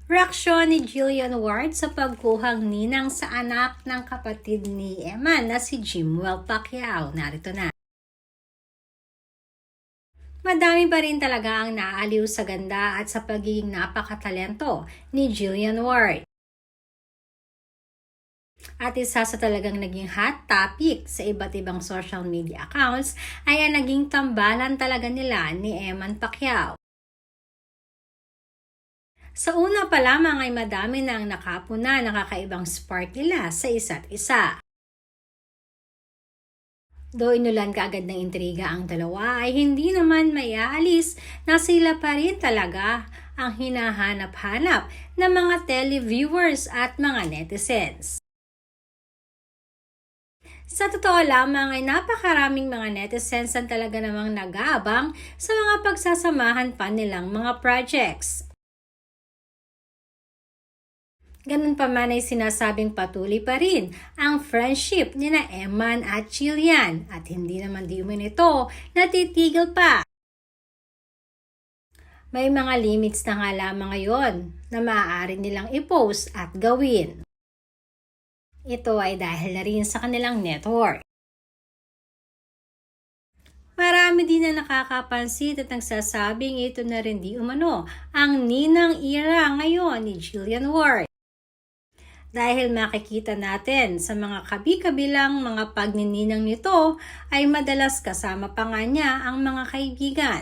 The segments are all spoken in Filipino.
Reaksyon ni Jillian Ward sa pagkuhang ninang sa anak ng kapatid ni Eman na si Jimwell Pacquiao. Narito na. Madami pa rin talaga ang naaaliw sa ganda at sa pagiging napakatalento ni Jillian Ward. At isa sa talagang naging hot topic sa iba't ibang social media accounts ay ang naging tambalan talaga nila ni Eman Pacquiao. Sa una pa lamang ay madami na ang nakapuna ng kakaibang spark nila sa isa't isa. Though inulan kaagad ng intriga ang dalawa ay hindi naman maiaalis na sila pa rin talaga ang hinahanap-hanap ng mga televiewers at mga netizens. Sa totoo lamang ay napakaraming mga netizens ang talaga namang nag-aabang sa mga pagsasamahan pa nilang mga projects. Ganun pa man ay sinasabing patuloy pa rin ang friendship ni na Eman at Jillian at hindi naman di umano ito natitigil pa. May mga limits na nga lamang ngayon na maaari nilang i-post at gawin. Ito ay dahil na rin sa kanilang network. Marami din na nakakapansin at nagsasabing ito na rin di umano ang ninang era ngayon ni Jillian Ward. Dahil makikita natin sa mga kabi-kabilang mga pagnininang nito ay madalas kasama pa nga niya ang mga kaibigan.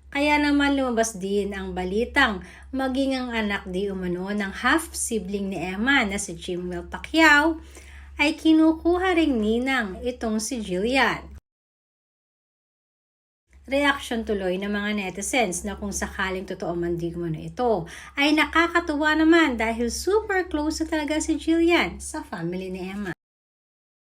Kaya naman lumabas din ang balitang maging ang anak di umano ng half-sibling ni Eman na si Jimwell Pacquiao ay kinukuha ring ninang itong si Jillian. Reaksyon tuloy ng mga netizens na kung sakaling totoo man di umano ito ay nakakatuwa naman dahil super close na talaga si Jillian sa family ni Eman.